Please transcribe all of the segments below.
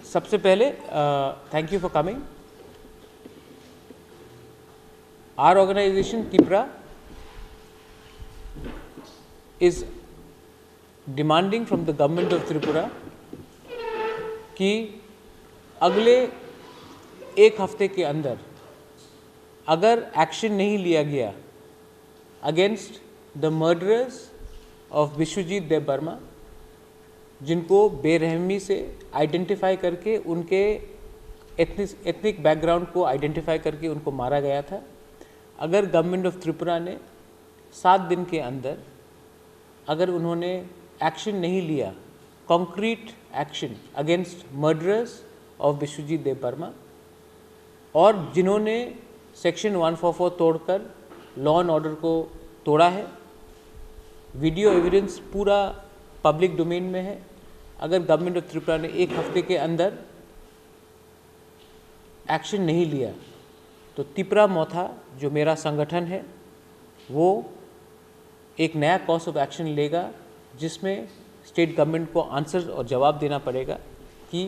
सबसे पहले thank you for coming. Our organization TIPRA is demanding from the government of Tripura कि अगले एक हफ्ते के अंदर अगर एक्शन नहीं लिया गया against the murderers of Vishwajit Dev Verma, जिनको बेरहमी से आइडेंटिफाई करके उनके एथनिक बैकग्राउंड को आइडेंटिफाई करके उनको मारा गया था, अगर गवर्नमेंट ऑफ त्रिपुरा ने 7 दिन के अंदर अगर उन्होंने एक्शन नहीं लिया, concrete action against murderers of Vishwajit Dev Verma और जिन्होंने सेक्शन 144 तोड़कर लॉ एंड ऑर्डर को तोड़ा है, वीडियो एविडेंस पूरा पब्लिक डोमेन में है, अगर गवर्नमेंट ऑफ त्रिपुरा ने एक हफ्ते के अंदर एक्शन नहीं लिया तो तिपरा मोथा जो मेरा संगठन है वो एक नया कॉर्स ऑफ एक्शन लेगा, जिसमें स्टेट गवर्नमेंट को आंसर और जवाब देना पड़ेगा कि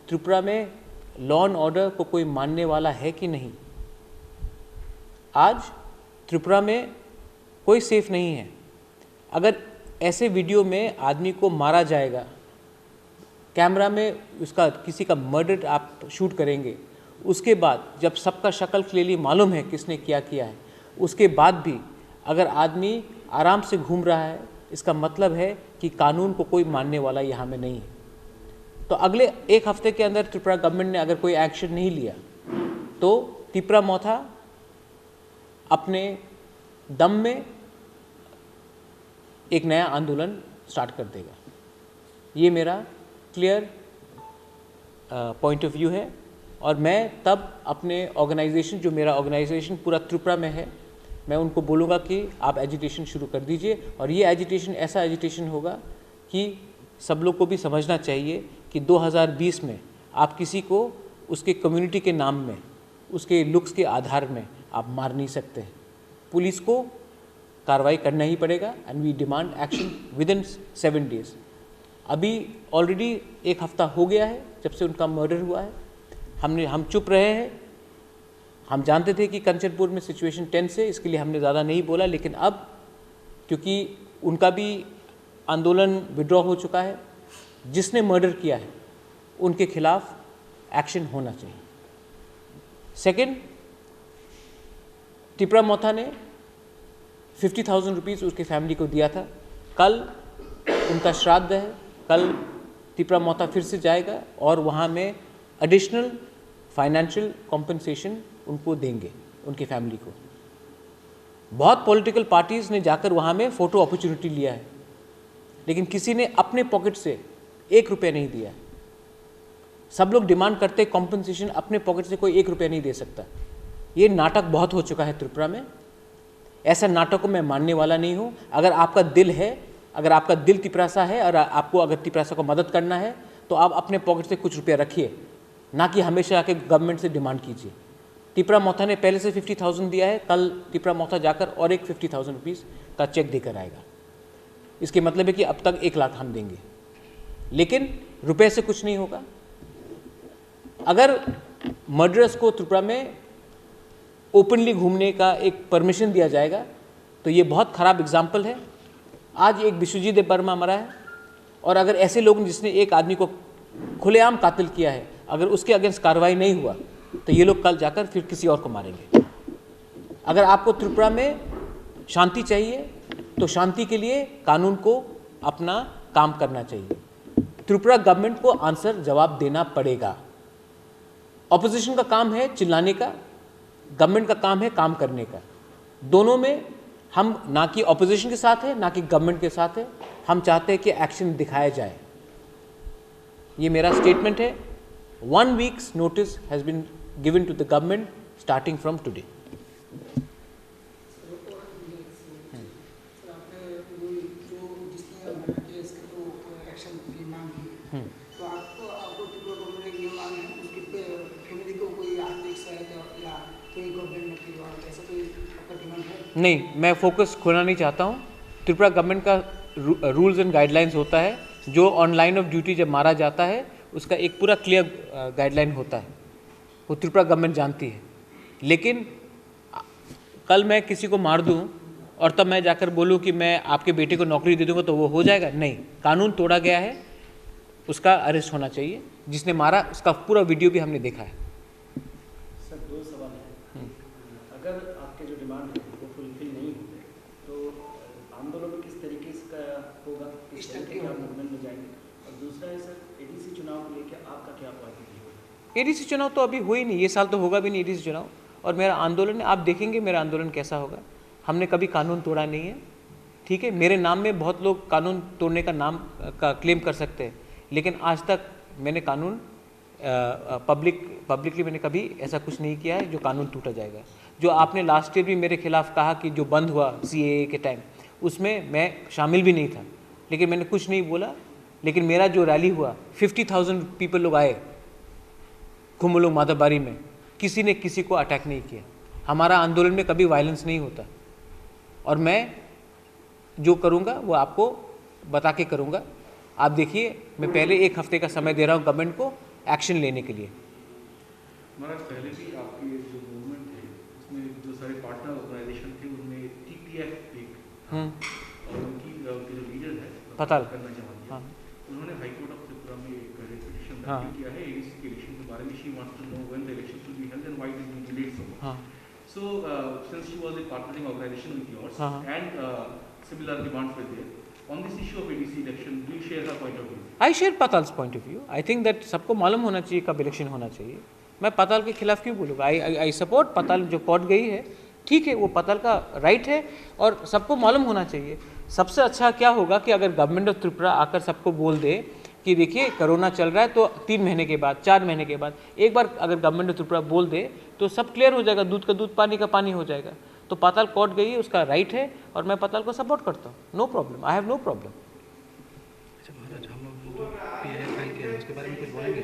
त्रिपुरा में लॉ एंड ऑर्डर को कोई मानने वाला है कि नहीं. आज त्रिपुरा में कोई सेफ नहीं है. अगर ऐसे वीडियो में आदमी को मारा जाएगा, कैमरा में उसका किसी का मर्डर आप शूट करेंगे, उसके बाद जब सबका शक्ल क्लियरली मालूम है किसने क्या किया है, उसके बाद भी अगर आदमी आराम से घूम रहा है, इसका मतलब है कि कानून को कोई मानने वाला यहाँ में नहीं है. तो अगले एक हफ्ते के अंदर त्रिपुरा गवर्नमेंट ने अगर कोई एक्शन नहीं लिया तो तिपरा मोथा अपने दम में एक नया आंदोलन स्टार्ट कर देगा. ये मेरा क्लियर पॉइंट ऑफ व्यू है. और मैं तब अपने ऑर्गेनाइजेशन, जो मेरा ऑर्गेनाइजेशन पूरा त्रिपुरा में है, मैं उनको बोलूँगा कि आप एजिटेशन शुरू कर दीजिए. और ये एजिटेशन ऐसा एजिटेशन होगा कि सब लोग को भी समझना चाहिए कि 2020 में आप किसी को उसके कम्युनिटी के नाम में, उसके लुक्स के आधार में आप मार नहीं सकते हैं. पुलिस को कार्रवाई करना ही पड़ेगा and we demand action within 7 days. अभी ऑलरेडी एक हफ्ता हो गया है जब से उनका मर्डर हुआ है. हम चुप रहे हैं. हम जानते थे कि कंचनपुर में सिचुएशन टेंस है, इसके लिए हमने ज़्यादा नहीं बोला. लेकिन अब क्योंकि उनका भी आंदोलन विड्रॉ हो चुका है, जिसने मर्डर किया है उनके खिलाफ एक्शन होना चाहिए. सेकंड, तिपरा मोथा ने 50,000 रुपीज़ उसके फैमिली को दिया था. कल उनका श्राद्ध है, कल तिपरा मोथा फिर से जाएगा और वहाँ में एडिशनल फाइनेंशियल कॉम्पनसेशन उनको देंगे, उनकी फैमिली को. बहुत पॉलिटिकल पार्टीज़ ने जाकर वहाँ में फ़ोटो अपॉर्चुनिटी लिया है, लेकिन किसी ने अपने पॉकेट से 1 रुपया नहीं दिया. सब लोग डिमांड करते कॉम्पनसेशन, अपने पॉकेट से कोई 1 रुपया नहीं दे सकता. ये नाटक बहुत हो चुका है त्रिपुरा में. ऐसा नाटक को मैं मानने वाला नहीं हूँ. अगर आपका दिल है, अगर आपका दिल तिपरासा है और आपको अगर तिपरासा को मदद करना है तो आप अपने पॉकेट से कुछ रुपया रखिए, ना कि हमेशा आके गवर्नमेंट से डिमांड कीजिए. तिपरा मोथा ने पहले से 50,000 दिया है, कल तिपरा मोथा जाकर और एक 50,000 रुपीज़ का चेक देकर आएगा. इसके मतलब है कि अब तक 1 लाख हम देंगे, लेकिन रुपए से कुछ नहीं होगा. अगर मर्डरर्स को त्रिपुरा में ओपनली घूमने का एक परमिशन दिया जाएगा तो ये बहुत ख़राब एग्जाम्पल है. आज एक विश्वजीत देव वर्मा मरा है और अगर ऐसे लोग जिसने एक आदमी को खुलेआम कातिल किया है, अगर उसके अगेंस्ट कार्रवाई नहीं हुआ तो ये लोग कल जाकर फिर किसी और को मारेंगे. अगर आपको त्रिपुरा में शांति चाहिए तो शांति के लिए कानून को अपना काम करना चाहिए. त्रिपुरा गवर्नमेंट को आंसर जवाब देना पड़ेगा. ऑपोजिशन का काम है चिल्लाने का, गवर्नमेंट का काम है काम करने का. दोनों में हम ना कि ऑपोजिशन के साथ है ना कि गवर्नमेंट के साथ है. हम चाहते हैं कि एक्शन दिखाया जाए. ये मेरा स्टेटमेंट है. 1 week's notice has been given to the government starting from today. नहीं, मैं फोकस खोलना नहीं चाहता हूँ. त्रिपुरा गवर्नमेंट का रूल्स एंड गाइडलाइंस होता है, जो ऑन लाइन ऑफ ड्यूटी जब मारा जाता है उसका एक पूरा क्लियर गाइडलाइन होता है, वो त्रिपुरा गवर्नमेंट जानती है। लेकिन कल मैं किसी को मार दूं और तब मैं जाकर बोलूं कि मैं आपके बेटे को नौकरी दे दूंगा तो वो हो जाएगा? नहीं, कानून तोड़ा गया है, उसका अरेस्ट होना चाहिए। जिसने मारा उसका पूरा वीडियो भी हमने देखा है। सर, दो सवाल हैं। अगर आपके जो डिमांड है वो फुलफिल नहीं होते तो आंदोलन किस तरीके का होगा, किस तरीके के आप मूवमेंट में जाएंगे? और दूसरा है सर, एडीसी चुनाव को लेकर आपका क्या पॉइंट ऑफ व्यू है? एडीसी चुनाव तो अभी हुई नहीं, ये साल तो होगा भी नहीं एडीसी चुनाव। और मेरा आंदोलन, आप देखेंगे मेरा आंदोलन कैसा होगा। हमने कभी कानून तोड़ा नहीं है, ठीक है। मेरे नाम में बहुत लोग कानून तोड़ने का नाम का क्लेम कर सकते हैं, लेकिन आज तक मैंने कानून पब्लिकली मैंने कभी ऐसा कुछ नहीं किया है जो कानून टूटा जाएगा। जो आपने लास्ट ईयर भी मेरे खिलाफ कहा कि जो बंद हुआ CAA के टाइम, उसमें मैं शामिल भी नहीं था, लेकिन मैंने कुछ नहीं बोला। लेकिन मेरा जो रैली हुआ 50,000 पीपल लोग आए खुमुलुंग माधवबारी में, किसी ने किसी को अटैक नहीं किया। हमारा आंदोलन में कभी वायलेंस नहीं होता, और मैं जो करूँगा वो आपको बता के करूँगा। आप देखिए, मैं पहले 1 हफ्ते का समय दे रहा हूँ गवर्नमेंट को एक्शन लेने के लिए। महाराज, पहले भी आपकी जो मूवमेंट थे उसमें जो सारे पार्टनर ऑर्गेनाइजेशन थे उनमें TPF एक और उनकी जो लीडर है पताल करना चाहती है, उन्होंने हाई कोर्ट ऑफ त्रिपुरा में एक पिटीशन हाँ। दाखिल किया है ADC के इलेक्शन के बारे में। She wants to know when the election will be held and why it is delayed so much. So since she was a partnering organization with yours and similar demands were there on this issue of ADC election, do you share her point of view? I share Patal's point of view. I think that सबको मालूम होना चाहिए कब election होना चाहिए। मैं पताल के खिलाफ क्यों बोलूँगा? आई सपोर्ट पताल, जो कोर्ट गई है ठीक है, वो पताल का राइट है और सबको मालूम होना चाहिए। सबसे अच्छा क्या होगा कि अगर गवर्नमेंट ऑफ त्रिपुरा आकर सबको बोल दे कि देखिए कोरोना चल रहा है, तो 3 महीने के बाद, 4 महीने के बाद एक बार अगर गवर्नमेंट ऑफ त्रिपुरा बोल दे तो सब क्लियर हो जाएगा, दूध का दूध पानी का पानी हो जाएगा। तो पताल कोर्ट गई है, उसका राइट है और मैं पताल को सपोर्ट करता हूँ। No problem, I have no problem. अच्छा महाराज, हम लोग जो PIL फाइल किया है उसके बारे में कुछ बोलेंगे?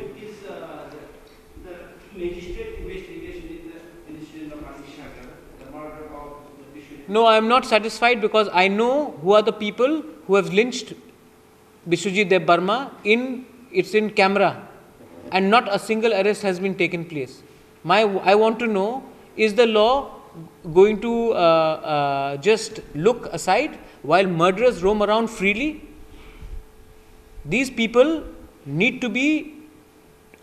No, I am not satisfied because I know who are the people who have lynched Biswajit Dev Burma. It's in camera, and not a single arrest has been taken place. I want to know, is the law going to just look aside while murderers roam around freely? These people need to be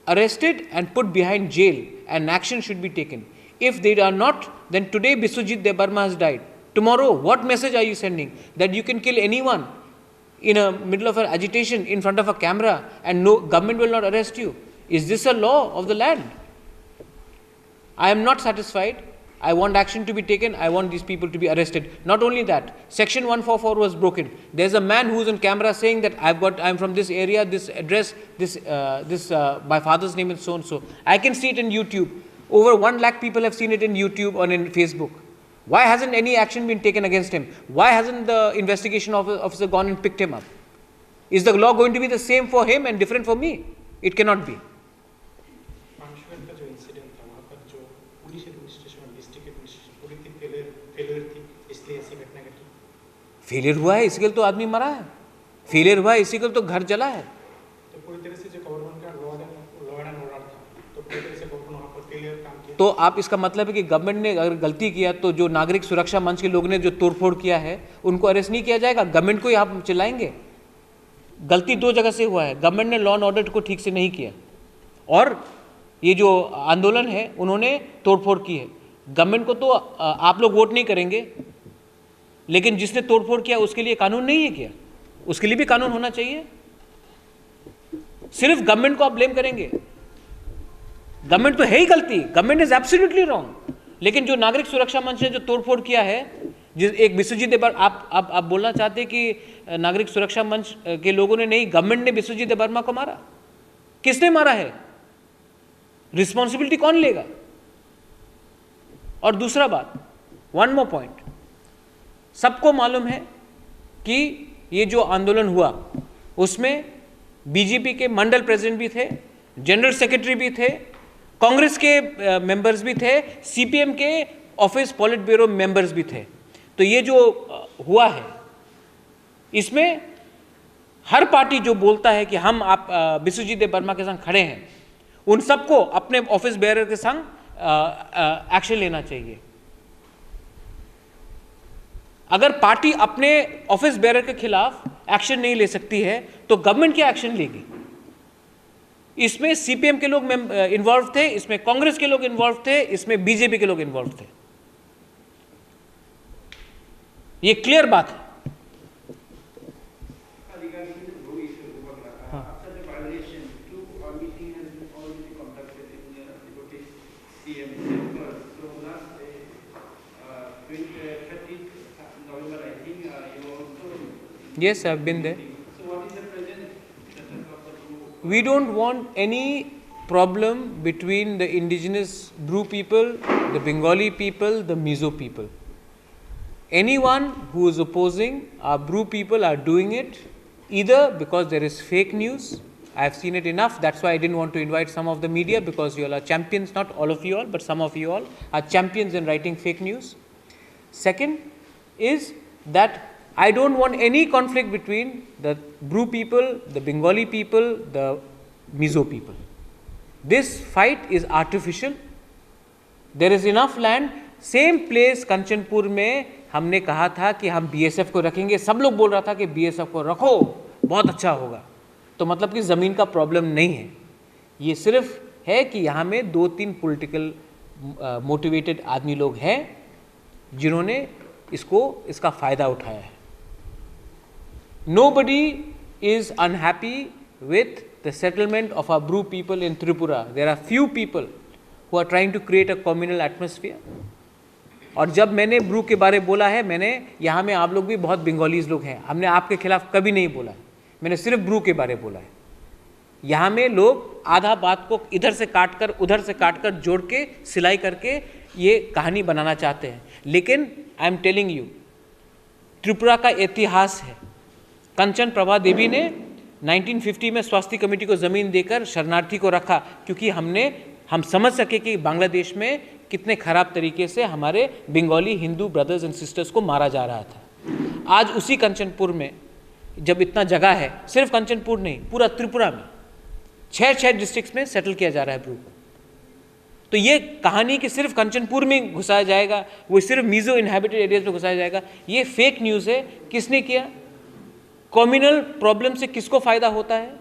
arrested and put behind jail, and action should be taken. If they are not, then today Biswajit Dev Burma has died. Tomorrow, what message are you sending? That you can kill anyone in a middle of an agitation in front of a camera and no government will not arrest you? Is this a law of the land? I am not satisfied. I want action to be taken. I want these people to be arrested. Not only that, Section 144 was broken. There's a man who's on camera saying that I'm from this area, this address, my father's name is so and so. I can see it in YouTube. Over 1 lakh people have seen it in YouTube or in Facebook. Why hasn't any action been taken against him? Why hasn't the investigation officer gone and picked him up? Is the law going to be the same for him and different for me? It cannot be. पांचवें का जो incident था, वहाँ पर जो police administration और district administration पूरी थी फेलियर थी, इसलिए ऐसी घटना घटी। फेलियर हुआ है, इसके लिए तो आदमी मरा है। फेलियर हुआ है, इसी के लिए तो घर जला है। तो पूरी तरह से जो गवर्नमेंट का लॉ एंड ऑर्डर था, तो पूरी तरह से गवर्नमेंट वहाँ पर फेलियर काम किया। तो आप इसका मतलब है कि गवर्नमेंट ने अगर गलती किया तो जो नागरिक सुरक्षा मंच के लोग ने जो तोड़फोड़ किया है उनको अरेस्ट नहीं किया जाएगा? गवर्नमेंट को ही आप चिल्लाएंगे? गलती 2 जगह से हुआ है। गवर्नमेंट ने लॉ एंड ऑर्डर को ठीक से नहीं किया और ये जो आंदोलन है उन्होंने तोड़फोड़ की है। गवर्नमेंट को तो आप लोग वोट नहीं करेंगे, लेकिन जिसने तोड़फोड़ किया उसके लिए कानून नहीं है क्या? उसके लिए भी कानून होना चाहिए। सिर्फ गवर्नमेंट को आप ब्लेम करेंगे, गवर्नमेंट तो है ही गलती, गवर्नमेंट इज एब्सोल्युटली रॉन्ग। लेकिन जो नागरिक सुरक्षा मंच ने जो तोड़फोड़ किया है, जिस एक बिस्वजीत देव, आप बोलना चाहते कि नागरिक सुरक्षा मंच के लोगों ने नहीं, गवर्नमेंट ने बिस्वजीत देव वर्मा को मारा। किसने मारा है? रिस्पॉन्सिबिलिटी कौन लेगा? और दूसरा बात, 1 more पॉइंट, सबको मालूम है कि ये जो आंदोलन हुआ उसमें बीजेपी के मंडल प्रेसिडेंट भी थे, जनरल सेक्रेटरी भी थे, कांग्रेस के मेंबर्स भी थे, सीपीएम के ऑफिस पॉलिट ब्यूरो मेंबर्स भी थे। तो ये जो हुआ है इसमें हर पार्टी जो बोलता है कि हम आप बिस्वजीत देव वर्मा के संग खड़े हैं, उन सबको अपने ऑफिस बेयरर के संग एक्शन लेना चाहिए। अगर पार्टी अपने ऑफिस बेयरर के खिलाफ एक्शन नहीं ले सकती है तो गवर्नमेंट क्या एक्शन लेगी? इसमें सीपीएम के लोग इन्वॉल्व थे, इसमें कांग्रेस के लोग इन्वॉल्व थे, इसमें बीजेपी के लोग इन्वॉल्व थे। ये क्लियर बात है। Yes, I've been there. So what is the present status of the group? We don't want any problem between the indigenous Bru people, the Bengali people, the Mizo people. Anyone who is opposing our Bru people are doing it either because there is fake news. I have seen it enough. That's why I didn't want to invite some of the media, because you all are champions, not all of you all, but some of you all are champions in writing fake news. Second is that I don't want any conflict between the Bru people, the Bengali people, the Mizo people. This fight is artificial. There is enough land. Same place Kanchanpur में हमने कहा था कि हम BSF को रखेंगे, सब लोग बोल रहा था कि बीएसएफ को रखो, बहुत अच्छा होगा। तो मतलब कि ज़मीन का प्रॉब्लम नहीं है, ये सिर्फ है कि यहाँ में 2-3 पॉलिटिकल मोटिवेटेड आदमी लोग हैं जिन्होंने इसका फ़ायदा उठाया है। Nobody is unhappy with the settlement of our Bru people in Tripura. There are few people who are trying to create a communal atmosphere. और जब मैंने ब्रू के बारे बोला है, मैंने यहाँ में आप लोग भी बहुत बंगालीज लोग हैं, हमने आपके खिलाफ कभी नहीं बोला है, मैंने सिर्फ ब्रू के बारे बोला है। यहाँ में लोग आधा बात को इधर से काट कर उधर से काट कर जोड़ के सिलाई करके ये कहानी बनाना चाहते हैं। लेकिन I am telling you, Tripura का इतिहास है। कंचन प्रभा देवी ने 1950 में स्वास्थ्य कमेटी को ज़मीन देकर शरणार्थी को रखा, क्योंकि हम समझ सके कि बांग्लादेश में कितने ख़राब तरीके से हमारे Bengali Hindu brothers and sisters को मारा जा रहा था। आज उसी कंचनपुर में जब इतना जगह है, सिर्फ कंचनपुर नहीं, पूरा त्रिपुरा में 6 डिस्ट्रिक्ट्स में सेटल किया जा रहा है ब्रू। तो ये कहानी कि सिर्फ कंचनपुर में घुसाया जाएगा, वो सिर्फ मीज़ो इनहैबिटेड एरियाज में घुसाया जाएगा, ये फेक न्यूज़ है। किसने किया? कम्युनल प्रॉब्लम से किसको फ़ायदा होता है?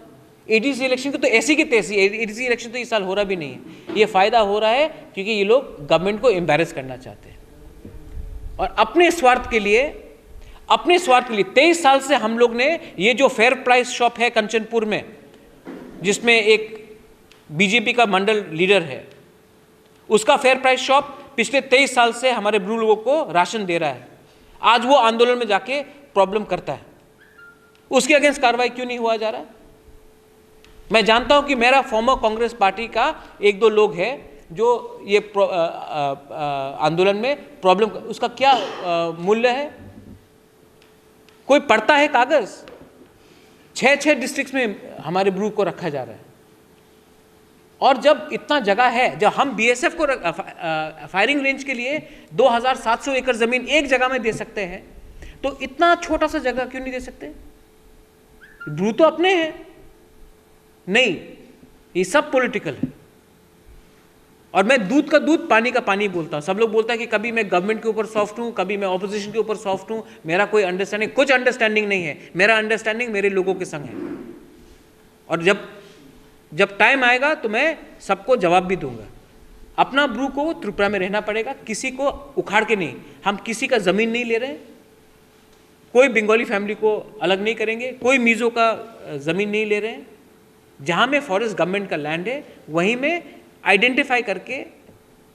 एडीसी इलेक्शन को तो ऐसी की तैसी, एडीसी इलेक्शन तो इस साल हो रहा भी नहीं है। ये फ़ायदा हो रहा है क्योंकि ये लोग गवर्नमेंट को एम्बैरेस करना चाहते हैं और अपने स्वार्थ के लिए 23 साल से हम लोग ने ये जो फेयर प्राइस शॉप है कंचनपुर में, जिसमें एक बीजेपी का मंडल लीडर है, उसका फेयर प्राइस शॉप पिछले 23 साल से हमारे ब्रू लोगों को राशन दे रहा है। आज वो आंदोलन में जाके प्रॉब्लम करता है, उसके अगेंस्ट कार्रवाई क्यों नहीं हुआ जा रहा है? मैं जानता हूं कि मेरा फॉर्मर कांग्रेस पार्टी का 1-2 लोग हैं जो ये आंदोलन में प्रॉब्लम, उसका क्या मूल्य है? कोई पढ़ता है कागज? 6 डिस्ट्रिक्ट्स में हमारे ब्रू को रखा जा रहा है। और जब इतना जगह है, जब हम बीएसएफ को फायरिंग रेंज के लिए 2700 एकड़ जमीन एक जगह में दे सकते हैं, तो इतना छोटा सा जगह क्यों नहीं दे सकते? ब्रू तो अपने हैं नहीं, ये सब पॉलिटिकल है। और मैं दूध का दूध पानी का पानी बोलता हूं। सब लोग बोलता है कि कभी मैं गवर्नमेंट के ऊपर सॉफ्ट हूं, कभी मैं ऑपोजिशन के ऊपर सॉफ्ट हूं, मेरा कोई अंडरस्टैंडिंग, कुछ अंडरस्टैंडिंग नहीं है। मेरा अंडरस्टैंडिंग मेरे लोगों के संग है, और जब टाइम आएगा तो मैं सबको जवाब भी दूंगा। अपना ब्रू को त्रिपुरा में रहना पड़ेगा, किसी को उखाड़ के नहीं। हम किसी का जमीन नहीं ले रहे हैं, कोई बंगाली फैमिली को अलग नहीं करेंगे, कोई मीज़ो का जमीन नहीं ले रहे हैं। जहाँ में फॉरेस्ट गवर्नमेंट का लैंड है वहीं में आइडेंटिफाई करके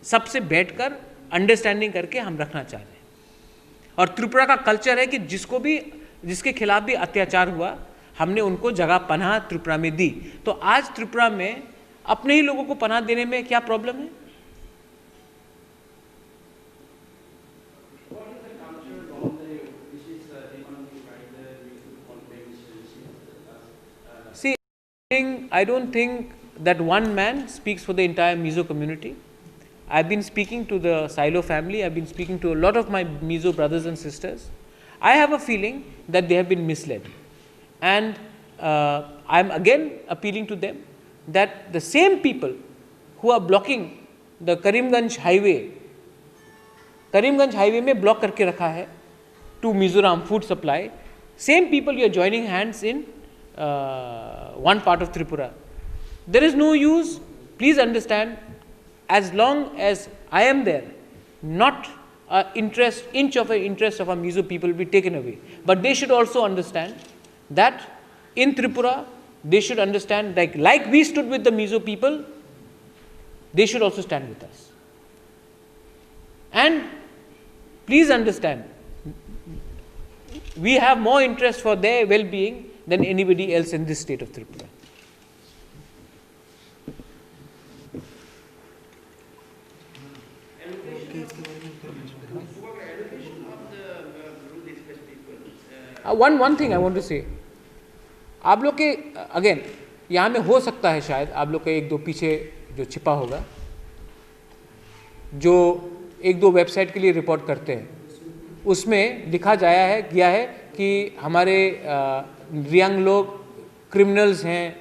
सबसे बैठकर अंडरस्टैंडिंग करके हम रखना चाह रहे हैं। और त्रिपुरा का कल्चर है कि जिसके खिलाफ भी अत्याचार हुआ, हमने उनको जगह पनाह त्रिपुरा में दी। तो आज त्रिपुरा में अपने ही लोगों को पनाह देने में क्या प्रॉब्लम है? I don't think that one man speaks for the entire Mizo community. I've been speaking to the Silo family, I've been speaking to a lot of my Mizo brothers and sisters. I have a feeling that they have been misled. And I am again appealing to them that the same people who are blocking the Karimganj highway में block करके रखा है to Mizoram food supply, same people you are joining hands in one part of Tripura. There is no use, please understand, as long as I am there, not inch of an interest of our Mizo people will be taken away. But they should also understand that in Tripura, they should understand, like we stood with the Mizo people, they should also stand with us. And please understand, we have more interest for their well-being than anybody else in this state of Tripura. One thing I want to say, आप लोग के again यहाँ में हो सकता है शायद आप लोग के एक दो पीछे जो छिपा होगा, जो एक दो वेबसाइट के लिए रिपोर्ट करते हैं, उसमें लिखा गया है कि हमारे रियांग लोग क्रिमिनल्स हैं,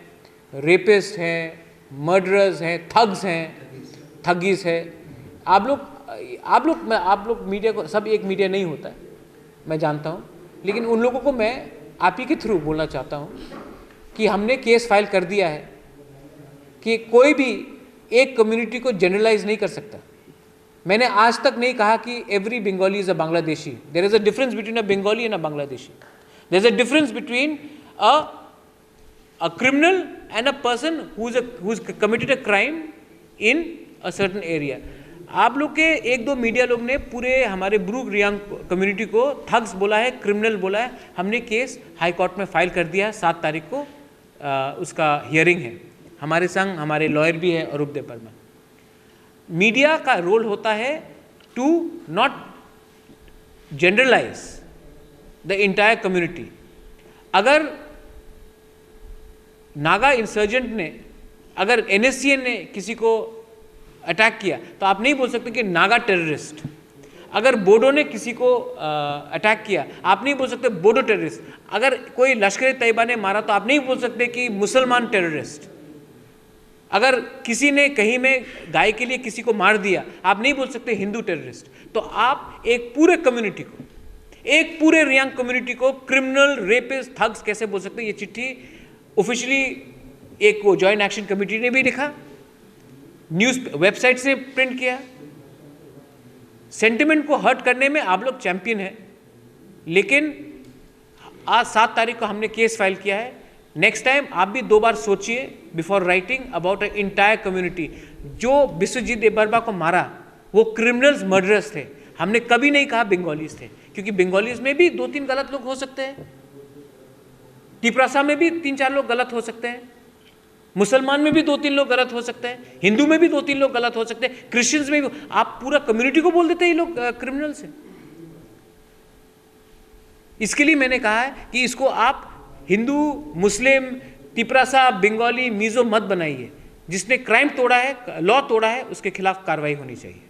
रेपिस्ट हैं, मर्डरर्स हैं, थग्स हैं, ठगीस है। आप लोग मीडिया को, सब एक मीडिया नहीं होता है, मैं जानता हूँ, लेकिन उन लोगों को मैं आप ही के थ्रू बोलना चाहता हूँ कि हमने केस फाइल कर दिया है कि कोई भी एक कम्युनिटी को जनरलाइज नहीं कर सकता। मैंने आज तक नहीं कहा कि every Bengali is a Bangladeshi. There is a difference between a Bengali and a Bangladeshi. There is a difference between a criminal and a person who is committed a crime in a certain area. आप लोग के एक दो मीडिया लोग ने पूरे हमारे Bru Reang community को थग्स बोला है, क्रिमिनल बोला है। हमने केस हाई कोर्ट में फाइल कर दिया है, 7 तारीख को उसका हियरिंग है। हमारे संग हमारे लॉयर भी है अरूप देव बर्मन। मीडिया का रोल होता है to not generalize the entire community. अगर नागा इंसर्जेंट ने, अगर एनएससीएन ने किसी को अटैक किया तो आप नहीं बोल सकते कि नागा टेररिस्ट। अगर बोडो ने किसी को अटैक किया आप नहीं बोल सकते बोडो टेररिस्ट। अगर कोई लश्कर तैयबा ने मारा तो आप नहीं बोल सकते कि मुसलमान टेररिस्ट। अगर किसी ने कहीं में गाय के लिए किसी को मार दिया आप नहीं बोल सकते हिंदू टेररिस्ट। तो आप एक पूरे कम्युनिटी को, एक पूरे रियांग कम्युनिटी को क्रिमिनल, रेपिस्ट, थग्स कैसे बोल सकते? ये चिट्ठी ऑफिशियली एक वो जॉइंट एक्शन कमेटी ने भी लिखा, न्यूज़ वेबसाइट से प्रिंट किया। सेंटिमेंट को हर्ट करने में आप लोग चैंपियन हैं, लेकिन आज 7 तारीख को हमने केस फाइल किया है। नेक्स्ट टाइम आप भी 2 बार सोचिए before writing about a entire community. जो बिस्वजीत देबबर्मा को मारा वो क्रिमिनल्स, मर्डरर्स थे। हमने कभी नहीं कहा बंगालीज थे, क्योंकि बंगालीज में भी 2-3 गलत लोग हो सकते हैं, टिपरासा में भी 3-4 लोग गलत हो सकते हैं, मुसलमान में भी 2-3 लोग गलत हो सकते हैं, हिंदू में भी 2-3 लोग गलत हो सकते हैं, क्रिश्चियंस में भी। आप पूरा कम्युनिटी को बोल देते हैं ये लोग क्रिमिनल्स हैं। इसके लिए मैंने कहा है कि इसको आप हिंदू, मुस्लिम, टिपरासा, बंगाली, मिजो मत बनाइए। जिसने क्राइम तोड़ा है, लॉ तोड़ा है, उसके खिलाफ कार्रवाई होनी चाहिए।